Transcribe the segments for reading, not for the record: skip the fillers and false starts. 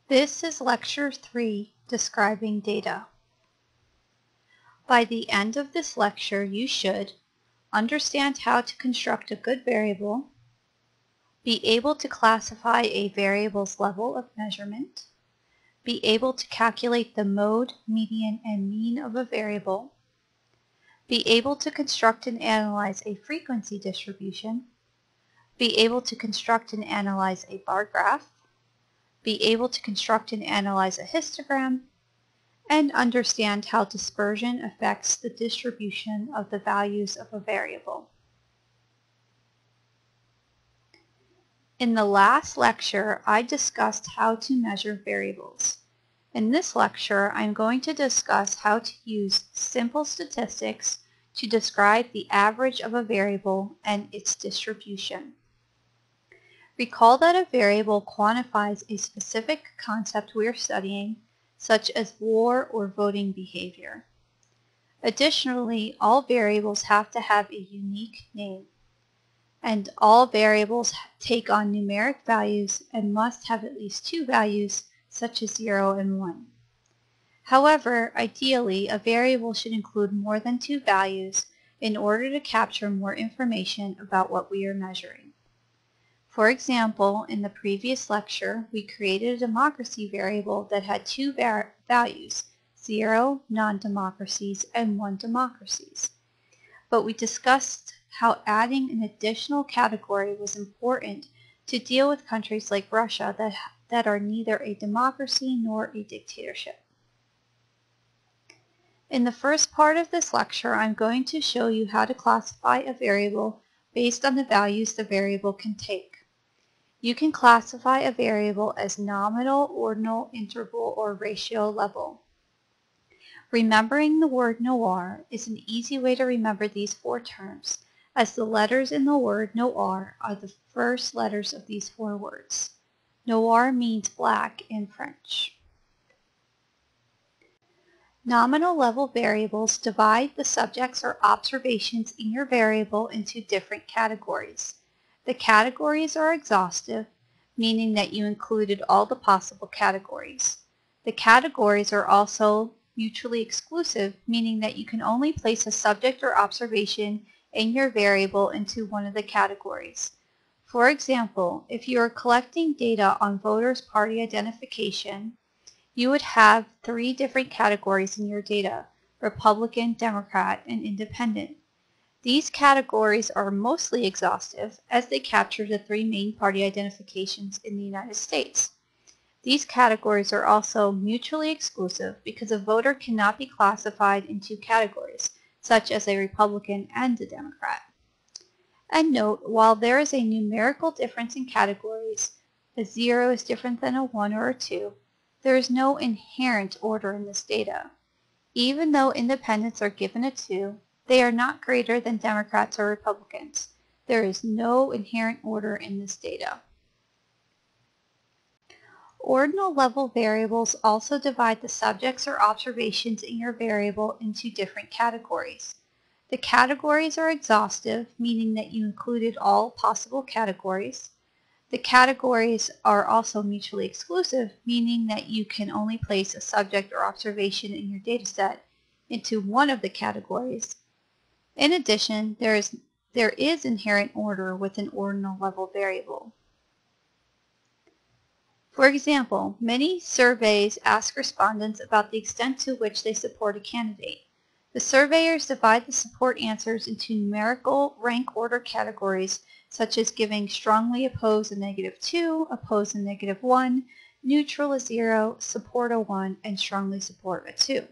This is Lecture 3, Describing Data. By the end of this lecture, you should understand how to construct a good variable, be able to classify a variable's level of measurement, be able to calculate the mode, median, and mean of a variable, be able to construct and analyze a frequency distribution, be able to construct and analyze a bar graph, be able to construct and analyze a histogram, and understand how dispersion affects the distribution of the values of a variable. In the last lecture, I discussed how to measure variables. In this lecture, I'm going to discuss how to use simple statistics to describe the average of a variable and its distribution. Recall that a variable quantifies a specific concept we are studying, such as war or voting behavior. Additionally, all variables have to have a unique name, and all variables take on numeric values and must have at least two values, such as 0 and 1. However, ideally, a variable should include more than two values in order to capture more information about what we are measuring. For example, in the previous lecture, we created a democracy variable that had two values, 0 non-democracies and 1 democracies. But we discussed how adding an additional category was important to deal with countries like Russia that are neither a democracy nor a dictatorship. In the first part of this lecture, I'm going to show you how to classify a variable based on the values the variable can take. You can classify a variable as nominal, ordinal, interval, or ratio level. Remembering the word noir is an easy way to remember these four terms, as the letters in the word noir are the first letters of these four words. Noir means black in French. Nominal level variables divide the subjects or observations in your variable into different categories. The categories are exhaustive, meaning that you included all the possible categories. The categories are also mutually exclusive, meaning that you can only place a subject or observation in your variable into one of the categories. For example, if you are collecting data on voters' party identification, you would have three different categories in your data: Republican, Democrat, and Independent. These categories are mostly exhaustive as they capture the three main party identifications in the United States. These categories are also mutually exclusive because a voter cannot be classified into categories, such as a Republican and a Democrat. And note, while there is a numerical difference in categories, a 0 is different than a 1 or a 2, there is no inherent order in this data. Even though independents are given a 2, they are not greater than Democrats or Republicans. There is no inherent order in this data. Ordinal level variables also divide the subjects or observations in your variable into different categories. The categories are exhaustive, meaning that you included all possible categories. The categories are also mutually exclusive, meaning that you can only place a subject or observation in your dataset into one of the categories. In addition, there is inherent order with an ordinal level variable. For example, many surveys ask respondents about the extent to which they support a candidate. The surveyors divide the support answers into numerical rank order categories, such as giving strongly oppose a -2, oppose a -1, neutral a 0, support a 1, and strongly support a 2.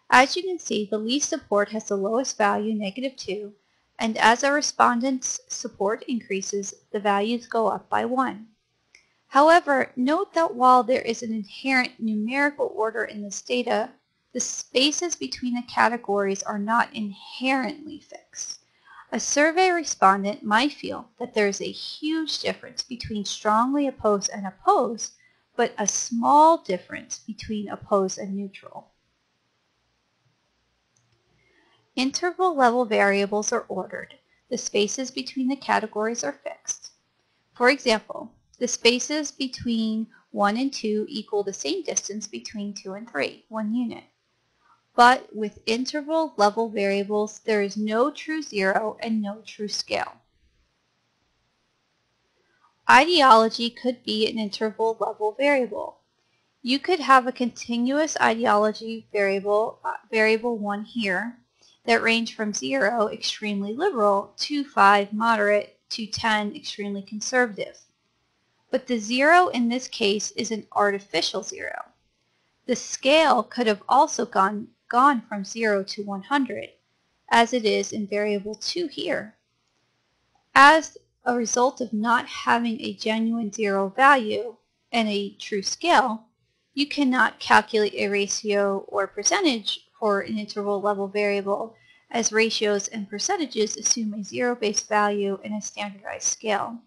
As you can see, the least support has the lowest value, -2, and as a respondent's support increases, the values go up by 1. However, note that while there is an inherent numerical order in this data, the spaces between the categories are not inherently fixed. A survey respondent might feel that there is a huge difference between strongly oppose and oppose, but a small difference between oppose and neutral. Interval level variables are ordered. The spaces between the categories are fixed. For example, the spaces between 1 and 2 equal the same distance between 2 and 3, 1 unit. But with interval level variables, there is no true zero and no true scale. Ideology could be an interval level variable. You could have a continuous ideology variable, variable 1 here, that range from 0, extremely liberal, to 5, moderate, to 10, extremely conservative. But the 0 in this case is an artificial 0. The scale could have also gone from 0 to 100, as it is in variable 2 here. As a result of not having a genuine 0 value and a true scale, you cannot calculate a ratio or percentage for an interval level variable, as ratios and percentages assume a zero-based value and a standardized scale.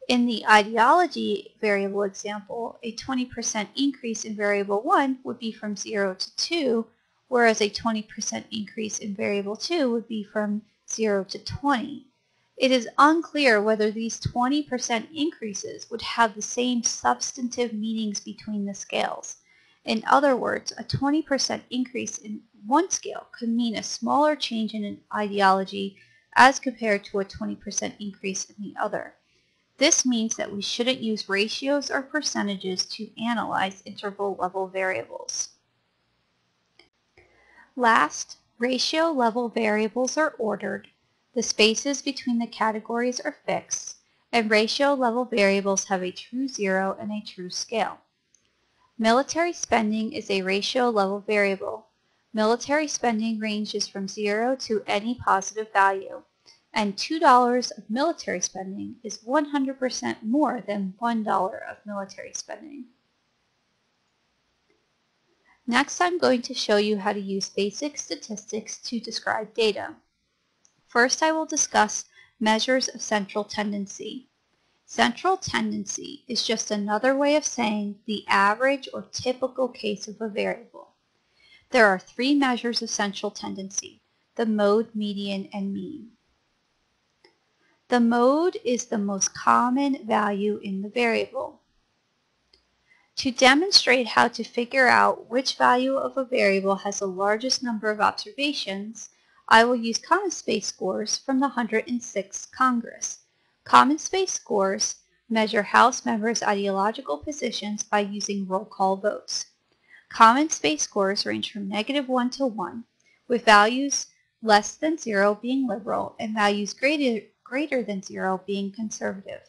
In the ideology variable example, a 20% increase in variable 1 would be from 0 to 2, whereas a 20% increase in variable 2 would be from 0 to 20. It is unclear whether these 20% increases would have the same substantive meanings between the scales. In other words, a 20% increase in one scale could mean a smaller change in an ideology as compared to a 20% increase in the other. This means that we shouldn't use ratios or percentages to analyze interval level variables. Last, ratio level variables are ordered. The spaces between the categories are fixed, and ratio level variables have a true zero and a true scale. Military spending is a ratio level variable. Military spending ranges from 0 to any positive value, and $2 of military spending is 100% more than $1 of military spending. Next, I'm going to show you how to use basic statistics to describe data. First, I will discuss measures of central tendency. Central tendency is just another way of saying the average or typical case of a variable. There are 3 measures of central tendency: the mode, median, and mean. The mode is the most common value in the variable. To demonstrate how to figure out which value of a variable has the largest number of observations, I will use common space scores from the 106th Congress. Common space scores measure House members' ideological positions by using roll call votes. Common space scores range from -1 to 1, with values less than 0 being liberal and values greater than 0 being conservative.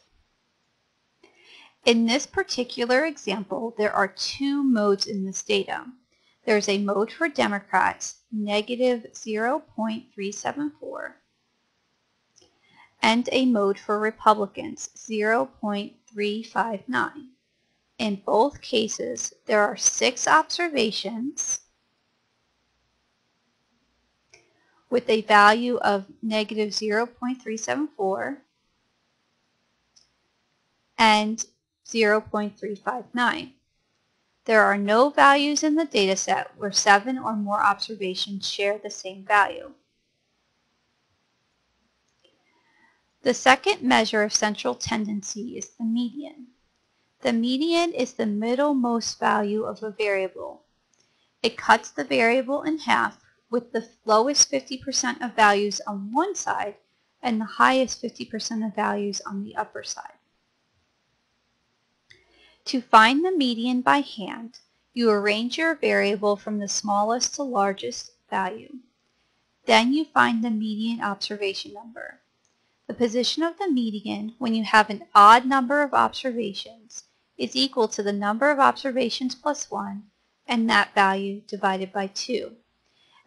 In this particular example, there are 2 modes in this data. There's a mode for Democrats, -0.374, and a mode for Republicans, 0.359. In both cases, there are 6 observations with a value of -0.374 and 0.359. There are no values in the dataset where 7 or more observations share the same value. The second measure of central tendency is the median. The median is the middlemost value of a variable. It cuts the variable in half, with the lowest 50% of values on one side and the highest 50% of values on the upper side. To find the median by hand, you arrange your variable from the smallest to largest value. Then you find the median observation number. The position of the median when you have an odd number of observations is equal to the number of observations plus 1 and that value divided by 2.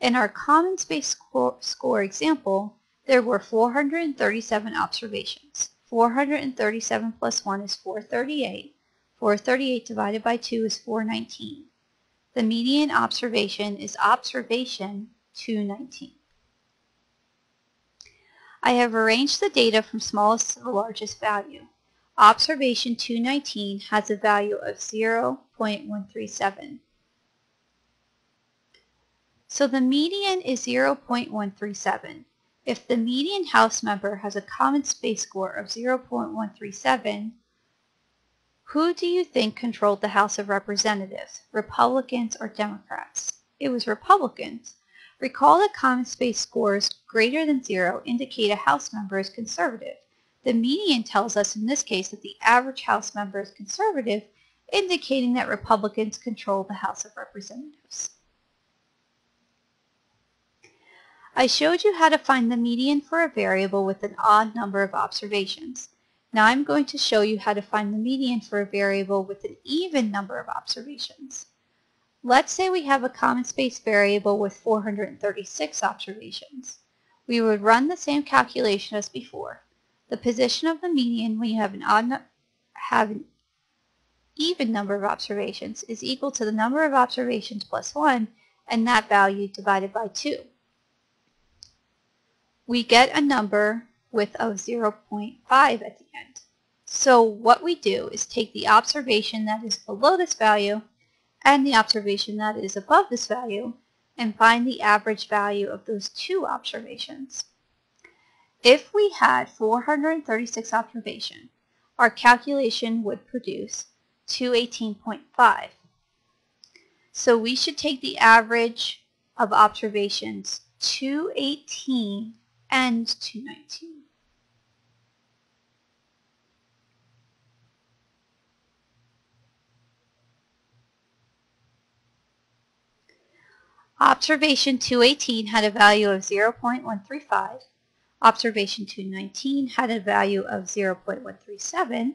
In our common space score example, there were 437 observations. 437 plus 1 is 438. 438 divided by 2 is 419. The median observation is observation 219. I have arranged the data from smallest to the largest value. Observation 219 has a value of 0.137. So the median is 0.137. If the median House member has a common space score of 0.137, Who do you think controlled the House of Representatives, Republicans or Democrats? It was Republicans. Recall that common space scores greater than 0 indicate a House member is conservative. The median tells us in this case that the average House member is conservative, indicating that Republicans control the House of Representatives. I showed you how to find the median for a variable with an odd number of observations. Now I'm going to show you how to find the median for a variable with an even number of observations. Let's say we have a common space variable with 436 observations. We would run the same calculation as before. The position of the median when you have an even number of observations is equal to the number of observations plus 1 and that value divided by 2. We get a number with a 0.5 at the end. So what we do is take the observation that is below this value and the observation that is above this value and find the average value of those two observations. If we had 436 observations, our calculation would produce 218.5. So we should take the average of observations 218 and 219. Observation 218 had a value of 0.135. Observation 219 had a value of 0.137.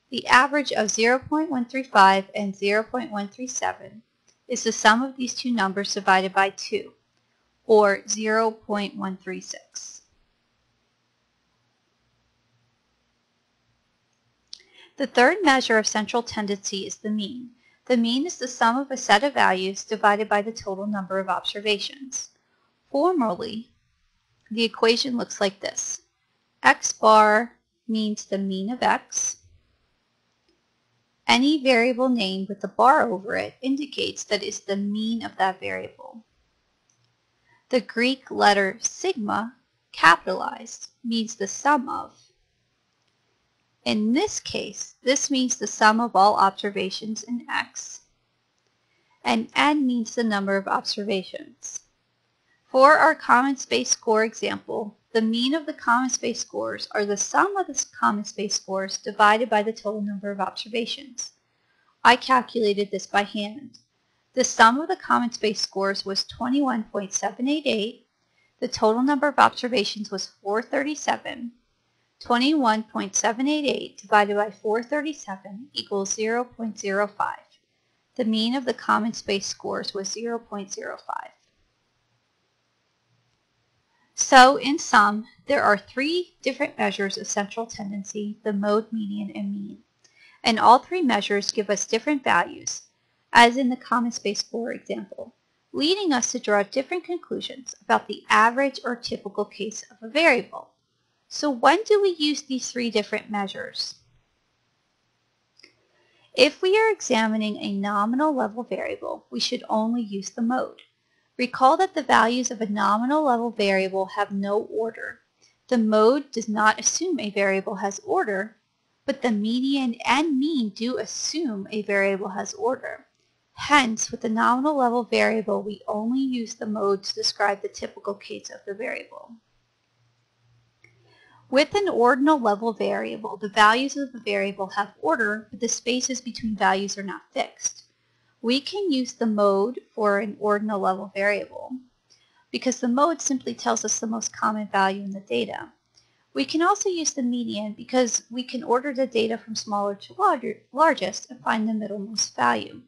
The average of 0.135 and 0.137 is the sum of these two numbers divided by 2, or 0.136. The third measure of central tendency is the mean. The mean is the sum of a set of values divided by the total number of observations. Formally, the equation looks like this. X bar means the mean of X. Any variable name with a bar over it indicates that it's the mean of that variable. The Greek letter sigma, capitalized, means the sum of. In this case, this means the sum of all observations in X, and N means the number of observations. For our common space score example, the mean of the common space scores are the sum of the common space scores divided by the total number of observations. I calculated this by hand. The sum of the common space scores was 21.788. The total number of observations was 437. 21.788 divided by 437 equals 0.05. The mean of the common space scores was 0.05. So, in sum, there are three different measures of central tendency, the mode, median, and mean. And all three measures give us different values, as in the common space score example, leading us to draw different conclusions about the average or typical case of a variable. So when do we use these three different measures? If we are examining a nominal level variable, we should only use the mode. Recall that the values of a nominal level variable have no order. The mode does not assume a variable has order, but the median and mean do assume a variable has order. Hence, with the nominal level variable, we only use the mode to describe the typical case of the variable. With an ordinal level variable, the values of the variable have order, but the spaces between values are not fixed. We can use the mode for an ordinal level variable because the mode simply tells us the most common value in the data. We can also use the median because we can order the data from smaller to largest and find the middlemost value.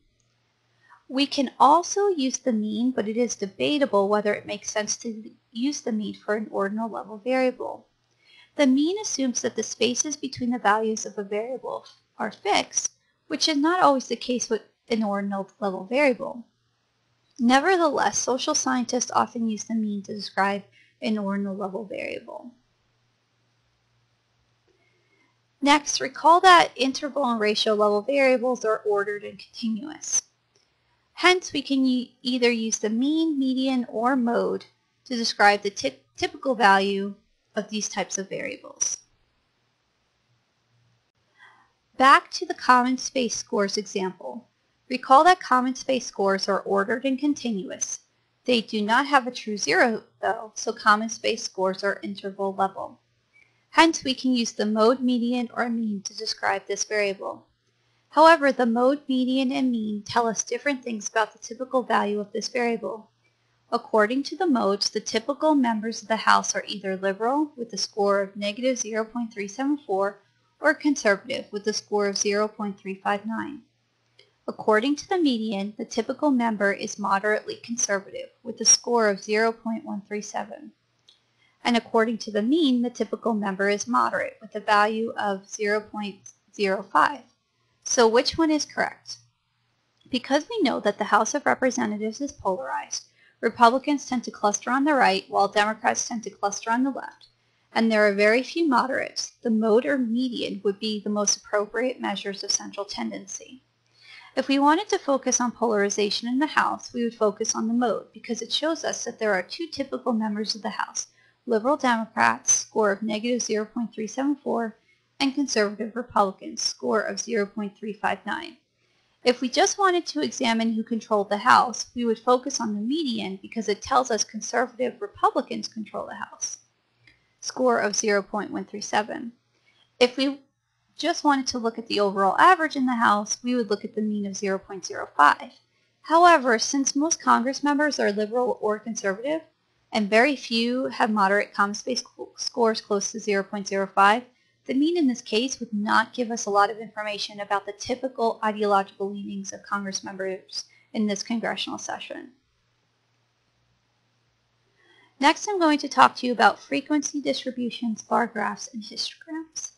We can also use the mean, but it is debatable whether it makes sense to use the mean for an ordinal level variable. The mean assumes that the spaces between the values of a variable are fixed, which is not always the case with an ordinal level variable. Nevertheless, social scientists often use the mean to describe an ordinal level variable. Next, recall that interval and ratio level variables are ordered and continuous. Hence, we can either use the mean, median, or mode to describe the typical value of these types of variables. Back to the common space scores example. Recall that common space scores are ordered and continuous. They do not have a true zero though, so common space scores are interval level. Hence, we can use the mode, median, or mean to describe this variable. However, the mode, median, and mean tell us different things about the typical value of this variable. According to the modes, the typical members of the house are either liberal with a score of negative 0.374 or conservative with a score of 0.359. According to the median, the typical member is moderately conservative with a score of 0.137. And according to the mean, the typical member is moderate with a value of 0.05. So which one is correct? Because we know that the House of Representatives is polarized, Republicans tend to cluster on the right while Democrats tend to cluster on the left, and there are very few moderates. The mode or median would be the most appropriate measures of central tendency. If we wanted to focus on polarization in the House, we would focus on the mode because it shows us that there are two typical members of the House, liberal Democrats, score of negative 0.374, and conservative Republicans, score of 0.359. If we just wanted to examine who controlled the House, we would focus on the median because it tells us conservative Republicans control the House, score of 0.137. If we just wanted to look at the overall average in the House, we would look at the mean of 0.05. However, since most Congress members are liberal or conservative, and very few have moderate common space scores close to 0.05, the mean in this case would not give us a lot of information about the typical ideological leanings of Congress members in this congressional session. Next, I'm going to talk to you about frequency distributions, bar graphs, and histograms.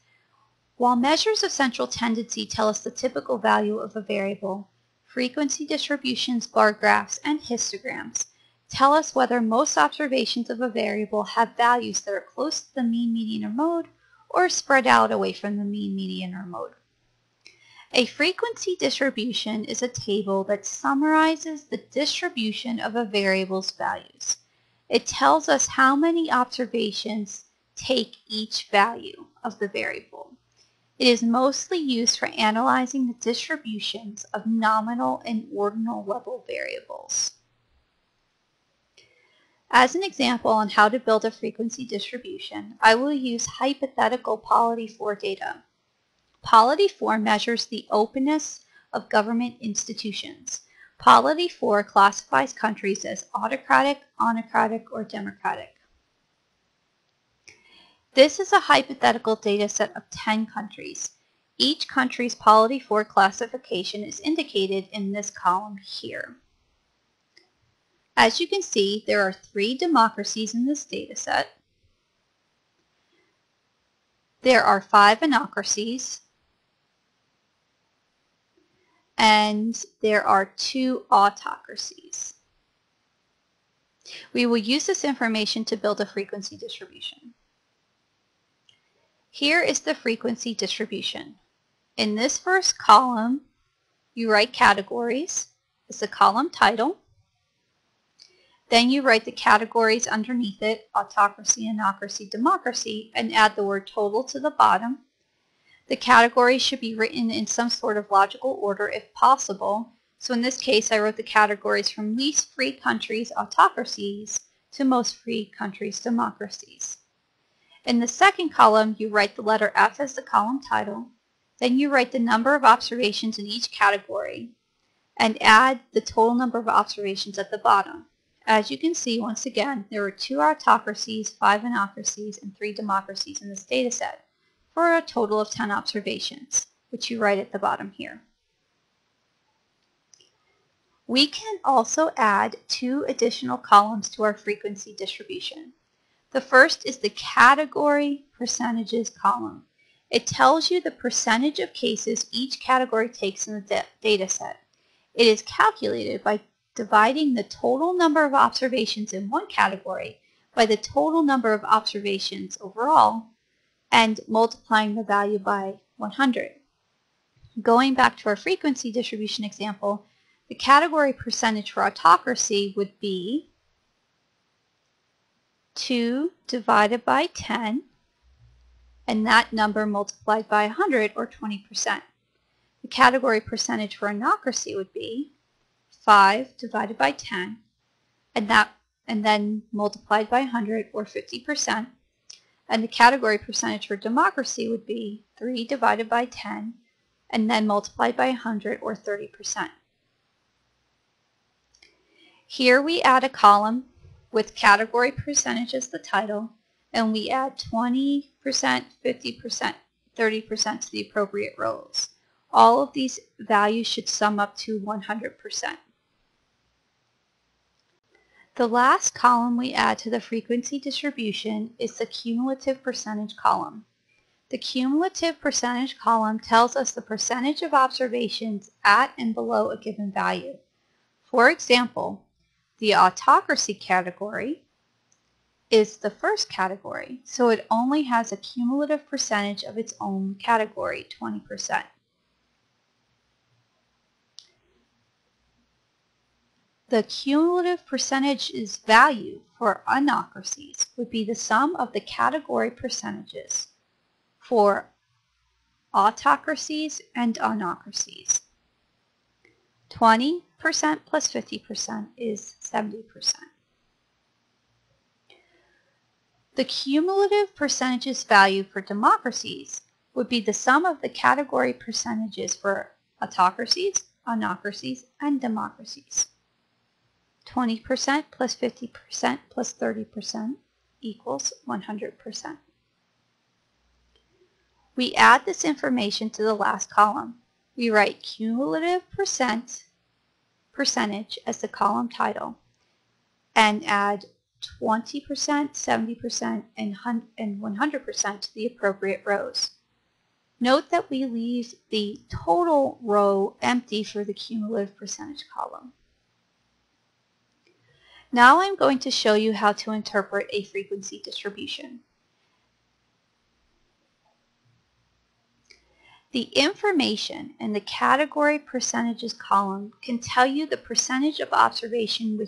While measures of central tendency tell us the typical value of a variable, frequency distributions, bar graphs, and histograms tell us whether most observations of a variable have values that are close to the mean, median, or mode, or spread out away from the mean, median, or mode. A frequency distribution is a table that summarizes the distribution of a variable's values. It tells us how many observations take each value of the variable. It is mostly used for analyzing the distributions of nominal and ordinal level variables. As an example on how to build a frequency distribution, I will use hypothetical polity 4 data. Polity 4 measures the openness of government institutions. Polity 4 classifies countries as autocratic, onocratic, or democratic. This is a hypothetical data set of 10 countries. Each country's Polity 4 classification is indicated in this column here. As you can see, there are 3 democracies in this data set. There are 5 anocracies, and there are 2 autocracies. We will use this information to build a frequency distribution. Here is the frequency distribution. In this first column, you write categories. It's the column title. Then you write the categories underneath it, autocracy, anocracy, democracy, and add the word total to the bottom. The categories should be written in some sort of logical order if possible. So in this case, I wrote the categories from least free countries, autocracies, to most free countries, democracies. In the second column, you write the letter F as the column title. Then you write the number of observations in each category and add the total number of observations at the bottom. As you can see, once again, there are 2 autocracies, 5 anocracies, and 3 democracies in this data set for a total of 10 observations, which you write at the bottom here. We can also add 2 additional columns to our frequency distribution. The first is the category percentages column. It tells you the percentage of cases each category takes in the data set. It is calculated by dividing the total number of observations in one category by the total number of observations overall and multiplying the value by 100. Going back to our frequency distribution example, the category percentage for autocracy would be 2 divided by 10, and that number multiplied by 100, or 20%. The category percentage for anocracy would be 5 divided by 10, and then multiplied by 100, or 50%. And the category percentage for democracy would be 3 divided by 10, and then multiplied by 100, or 30%. Here we add a column with category percentage as the title, and we add 20%, 50%, 30% to the appropriate rows. All of these values should sum up to 100%. The last column we add to the frequency distribution is the cumulative percentage column. The cumulative percentage column tells us the percentage of observations at and below a given value. For example, the autocracy category is the first category, so it only has a cumulative percentage of its own category, 20%. The cumulative percentage's value for anocracies would be the sum of the category percentages for autocracies and anocracies. 20% plus 50% is 70%. The cumulative percentages value for democracies would be the sum of the category percentages for autocracies, anocracies, and democracies. 20% plus 50% plus 30% equals 100%. We add this information to the last column. We write cumulative percentage as the column title and add 20%, 70%, and 100% to the appropriate rows. Note that we leave the total row empty for the cumulative percentage column. Now I'm going to show you how to interpret a frequency distribution. The information in the category percentages column can tell you the percentage of observation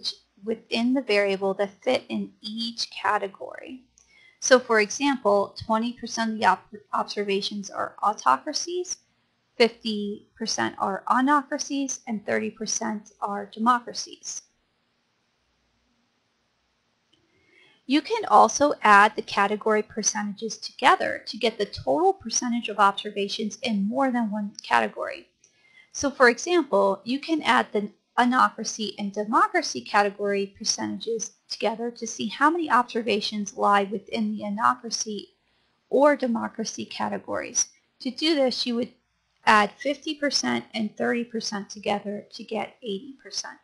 within the variable that fit in each category. So for example, 20% of the observations are autocracies, 50% are anocracies, and 30% are democracies. You can also add the category percentages together to get the total percentage of observations in more than one category. So for example, you can add the anocracy and democracy category percentages together to see how many observations lie within the anocracy or democracy categories. To do this, you would add 50% and 30% together to get 80%.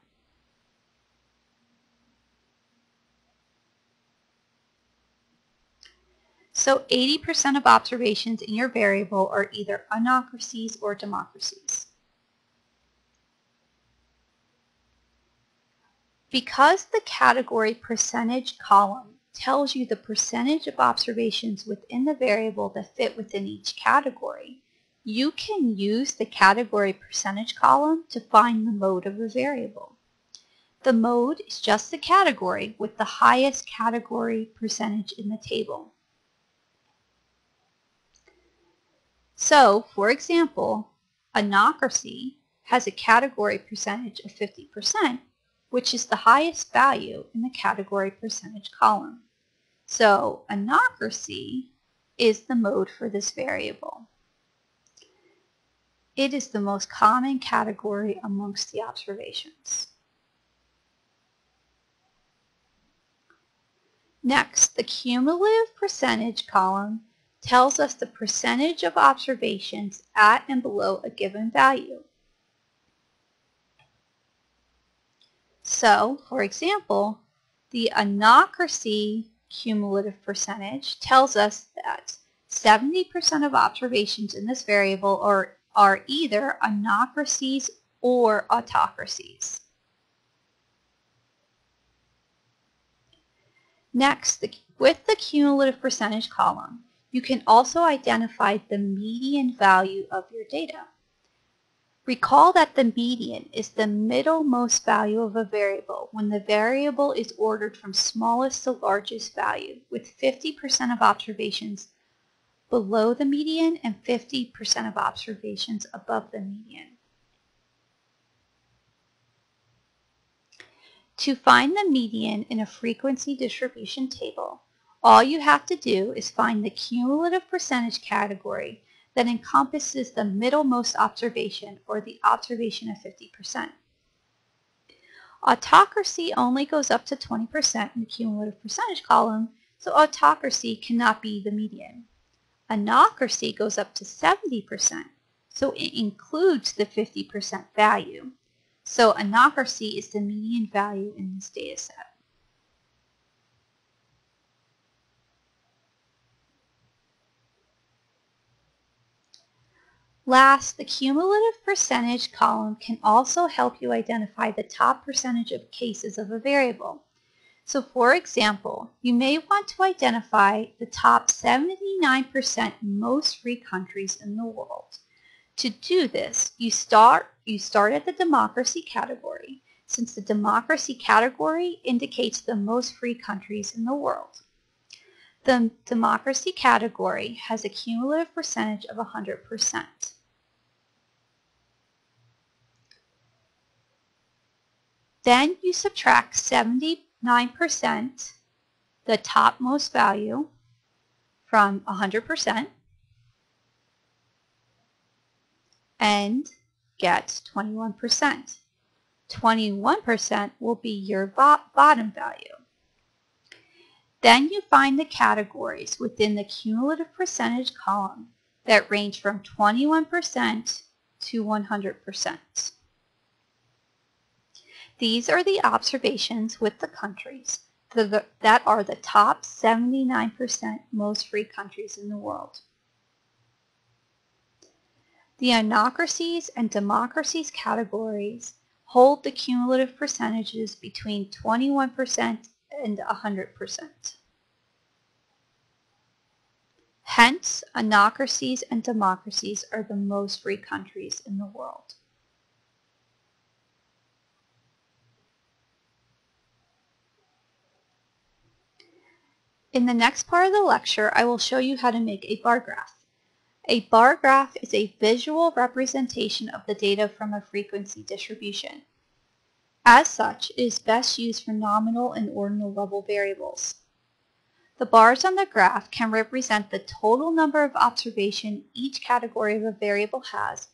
So 80% of observations in your variable are either anocracies or democracies. Because the category percentage column tells you the percentage of observations within the variable that fit within each category, you can use the category percentage column to find the mode of a variable. The mode is just the category with the highest category percentage in the table. So, for example, anocracy has a category percentage of 50%, which is the highest value in the category percentage column. So, anocracy is the mode for this variable. It is the most common category amongst the observations. Next, the cumulative percentage column tells us the percentage of observations at and below a given value. So, for example, the anocracy cumulative percentage tells us that 70% of observations in this variable are either anocracies or autocracies. Next, with the cumulative percentage column, you can also identify the median value of your data. Recall that the median is the middlemost value of a variable when the variable is ordered from smallest to largest value, with 50% of observations below the median and 50% of observations above the median. To find the median in a frequency distribution table, all you have to do is find the cumulative percentage category that encompasses the middlemost observation, or the observation of 50%. Autocracy only goes up to 20% in the cumulative percentage column, so autocracy cannot be the median. Anocracy goes up to 70%, so it includes the 50% value. So anocracy is the median value in this data set. Last, the cumulative percentage column can also help you identify the top percentage of cases of a variable. So for example, you may want to identify the top 79% most free countries in the world. To do this, you start at the democracy category, since the democracy category indicates the most free countries in the world. The democracy category has a cumulative percentage of 100%. Then you subtract 79%, the topmost value, from 100%, and get 21%. 21% will be your bottom value. Then you find the categories within the cumulative percentage column that range from 21% to 100%. These are the observations with the countries that are the top 79% most free countries in the world. The anocracies and democracies categories hold the cumulative percentages between 21% and 100%. Hence, anocracies and democracies are the most free countries in the world. In the next part of the lecture, I will show you how to make a bar graph. A bar graph is a visual representation of the data from a frequency distribution. As such, it is best used for nominal and ordinal level variables. The bars on the graph can represent the total number of observations each category of a variable has,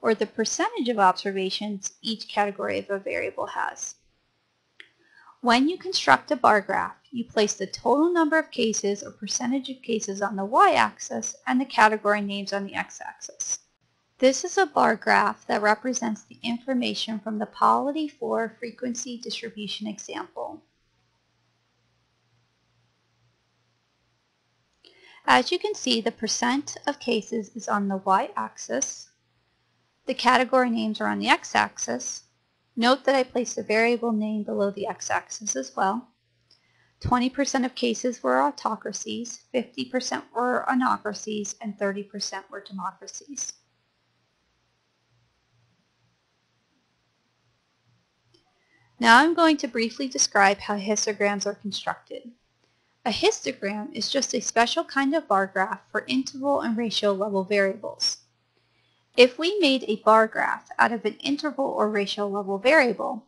or the percentage of observations each category of a variable has. When you construct a bar graph, you place the total number of cases or percentage of cases on the y-axis and the category names on the x-axis. This is a bar graph that represents the information from the polity 4 frequency distribution example. As you can see, the percent of cases is on the y-axis. The category names are on the x-axis. Note that I placed a variable name below the x-axis as well. 20% of cases were autocracies, 50% were anocracies, and 30% were democracies. Now I'm going to briefly describe how histograms are constructed. A histogram is just a special kind of bar graph for interval and ratio level variables. If we made a bar graph out of an interval or ratio level variable,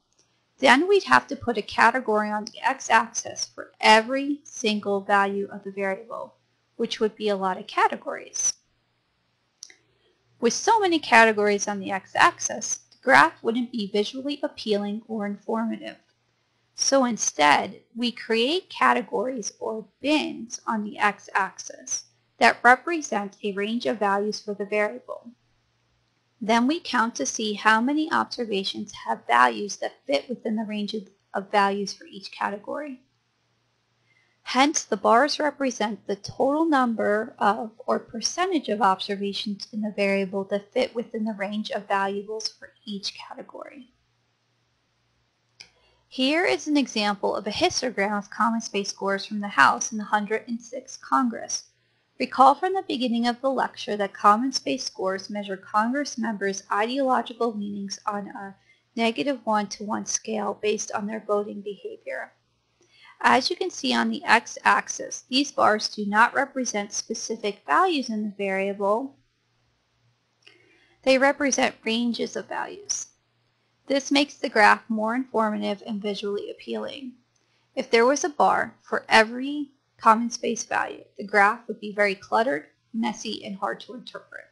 then we'd have to put a category on the x-axis for every single value of the variable, which would be a lot of categories. With so many categories on the x-axis, the graph wouldn't be visually appealing or informative. So instead, we create categories or bins on the x-axis that represent a range of values for the variable. Then we count to see how many observations have values that fit within the range of values for each category. Hence, the bars represent the total number of or percentage of observations in the variable that fit within the range of valuables for each category. Here is an example of a histogram of common space scores from the House in the 106th Congress. Recall from the beginning of the lecture that common space scores measure Congress members' ideological leanings on a -1 to 1 scale based on their voting behavior. As you can see on the x-axis, these bars do not represent specific values in the variable. They represent ranges of values. This makes the graph more informative and visually appealing. If there was a bar for every common space value, the graph would be very cluttered, messy, and hard to interpret.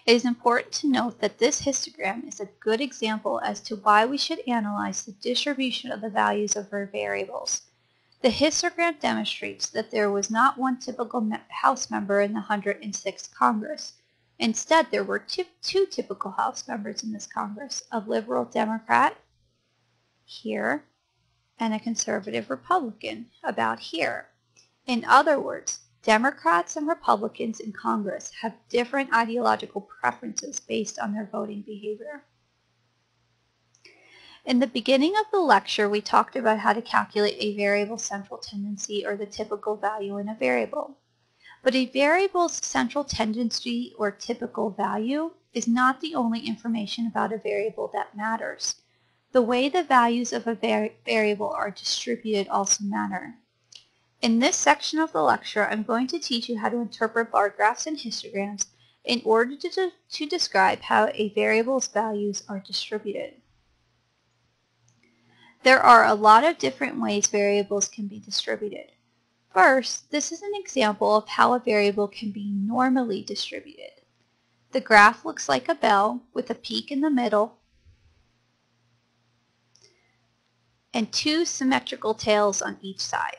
It is important to note that this histogram is a good example as to why we should analyze the distribution of the values of our variables. The histogram demonstrates that there was not one typical House member in the 106th Congress. Instead, there were two typical House members in this Congress, a liberal Democrat here and a conservative Republican about here. In other words, Democrats and Republicans in Congress have different ideological preferences based on their voting behavior. In the beginning of the lecture, we talked about how to calculate a variable central tendency, or the typical value in a variable. But a variable's central tendency or typical value is not the only information about a variable that matters. The way the values of a variable are distributed also matter. In this section of the lecture, I'm going to teach you how to interpret bar graphs and histograms in order to describe how a variable's values are distributed. There are a lot of different ways variables can be distributed. First, this is an example of how a variable can be normally distributed. The graph looks like a bell with a peak in the middle and two symmetrical tails on each side.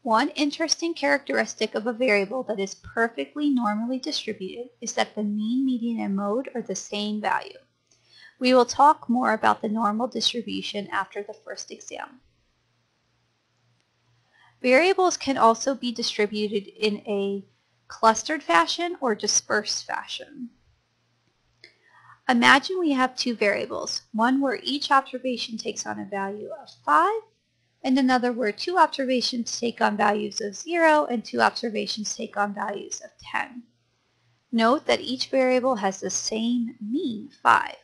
One interesting characteristic of a variable that is perfectly normally distributed is that the mean, median, and mode are the same value. We will talk more about the normal distribution after the first exam. Variables can also be distributed in a clustered fashion or dispersed fashion. Imagine we have two variables, one where each observation takes on a value of 5, and another where two observations take on values of 0 and two observations take on values of 10. Note that each variable has the same mean, 5,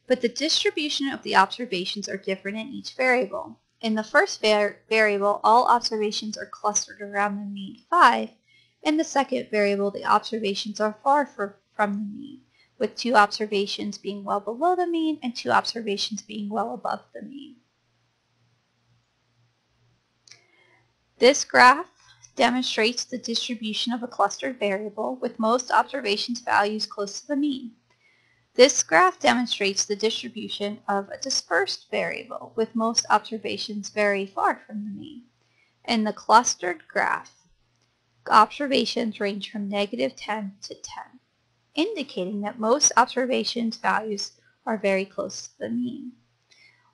but the distribution of the observations are different in each variable. In the first variable, all observations are clustered around the mean 5. In the second variable, the observations are far from the mean, with two observations being well below the mean and two observations being well above the mean. This graph demonstrates the distribution of a clustered variable with most observations values close to the mean. This graph demonstrates the distribution of a dispersed variable with most observations very far from the mean. In the clustered graph, observations range from -10 to 10, indicating that most observations values are very close to the mean.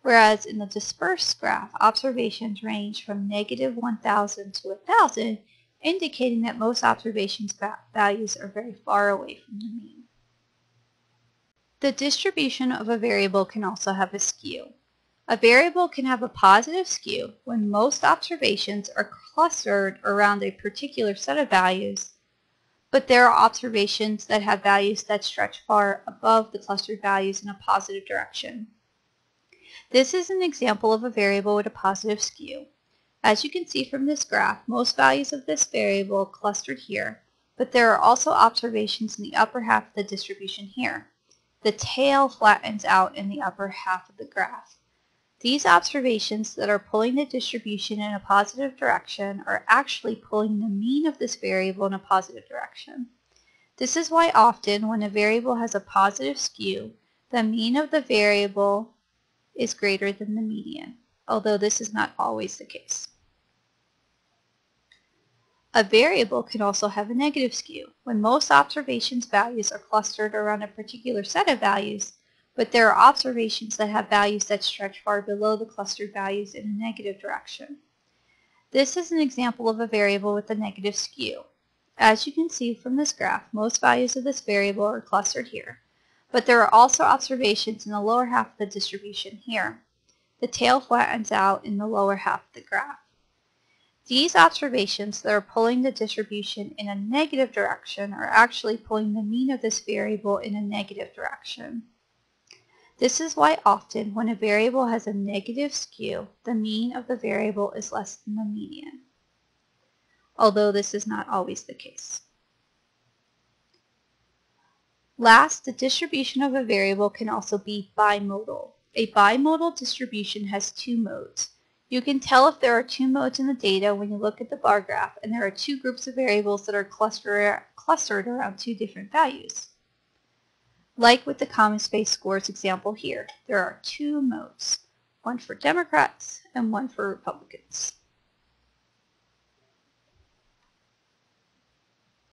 Whereas in the dispersed graph, observations range from -1000 to 1000, indicating that most observations values are very far away from the mean. The distribution of a variable can also have a skew. A variable can have a positive skew when most observations are clustered around a particular set of values, but there are observations that have values that stretch far above the clustered values in a positive direction. This is an example of a variable with a positive skew. As you can see from this graph, most values of this variable are clustered here, but there are also observations in the upper half of the distribution here. The tail flattens out in the upper half of the graph. These observations that are pulling the distribution in a positive direction are actually pulling the mean of this variable in a positive direction. This is why often when a variable has a positive skew, the mean of the variable is greater than the median, although this is not always the case. A variable can also have a negative skew when most observations values are clustered around a particular set of values, but there are observations that have values that stretch far below the clustered values in a negative direction. This is an example of a variable with a negative skew. As you can see from this graph, most values of this variable are clustered here, but there are also observations in the lower half of the distribution here. The tail flattens out in the lower half of the graph. These observations that are pulling the distribution in a negative direction are actually pulling the mean of this variable in a negative direction. This is why often when a variable has a negative skew, the mean of the variable is less than the median, although this is not always the case. Last, the distribution of a variable can also be bimodal. A bimodal distribution has two modes. You can tell if there are two modes in the data when you look at the bar graph and there are two groups of variables that are clustered around two different values. Like with the common space scores example here, there are two modes, one for Democrats and one for Republicans.